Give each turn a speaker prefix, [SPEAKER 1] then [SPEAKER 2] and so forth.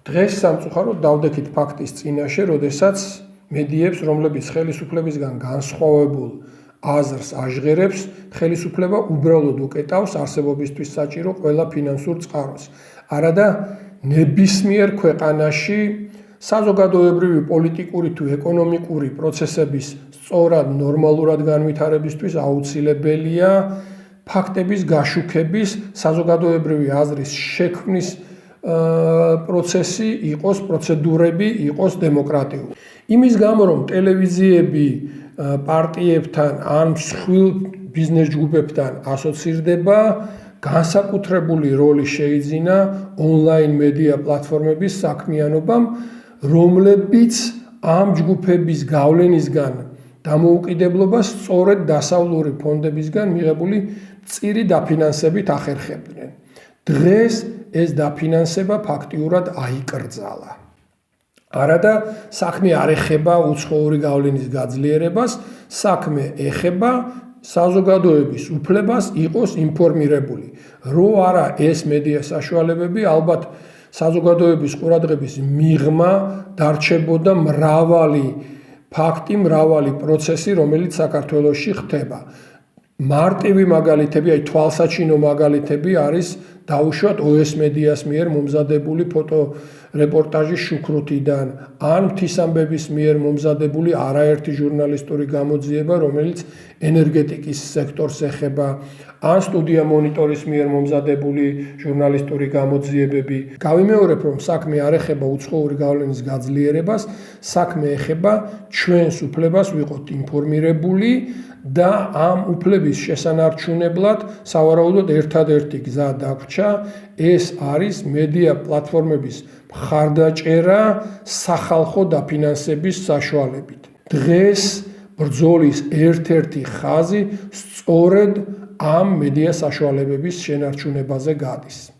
[SPEAKER 1] დღეს სამწუხაროდ დავდექით ფაქტის წინაშე, როდესაც მედიებს, რომლებიც ხელისუფლებისგან განსხვავებულ აზრს აჟღერებს, ხელისუფლება უბრალოდ უკეტავს არსებობისთვის საჭირო ყველა ფინანსურ წყაროს. არადა ნებისმიერ ქვეყანაში საზოგადოებრივი, პოლიტიკური თუ ეკონომიკური პროცესების სწორად ნორმალურად განვითარებისთვის აუცილებელია ფაქტების გაშუქების, საზოგადოებრივი აზრის შექმნის პროცესი იყოს, პროცედურები იყოს დემოკრატიული. იმის გამო, რომ ტელევიზიები პარტიებთან ან მსხვილ ბიზნეს ჯგუფებთან ასოცირდება, განსაკუთრებული როლი შეიძინა ონლაინ მედია პლატფორმების საქმიანობამ, რომლებიც ამ ჯგუფების გავლენისგან დამოუკიდებლობას სწორედ დასავლური ფონდებისგან მიღებული მწირი დაფინანსებით ახერხებდნენ. დღეს ეს დაფინანსება ფაქტიურად აიკრძალა. არადა საქმე არ ეხება უცხოური გავლენის გაძლიერებას, საქმე ეხება საზოგადოების უფლებას იყოს ინფორმირებული. რო არა ეს მედია საშუალებები, ალბათ საზოგადოების ყურადღების მიღმა დარჩებოდა მრავალი ფაქტი, მრავალი პროცესი, რომელიც საქართველოში ხდება. მარტივი მაგალითები, აი თვალსაჩინო მაგალითები არის დაუშვათ OS მედიას მიერ მომზადებული ფოტორეპორტაჟი შუქრუთიდან, ან მთისამბების მიერ მომზადებული არაერთი ჟურნალისტური გამოძიება, რომელიც ენერგეტიკის სექტორს ეხება, ან სტუდია მონიტორის მიერ მომზადებული ჟურნალისტური გამოძიებები. გავიმეორებ, რომ საქმე არ ეხება უცხოური გავლენის გაძლიერებას, საქმე ეხება ჩვენს უფლებას ვიყოთ ინფორმირებული და ამ უფლების შესანარჩუნებლად სავარაუდოდ ერთადერთი გზა დაგვრჩა, ეს არის მედია პლატფორმების მხარდაჭერა სახალხო დაფინანსების საშუალებით. დღეს ბრძოლის ერთ-ერთი ხაზი სწორედ ამ მედია საშუალებების შენარჩუნებაზე გადის.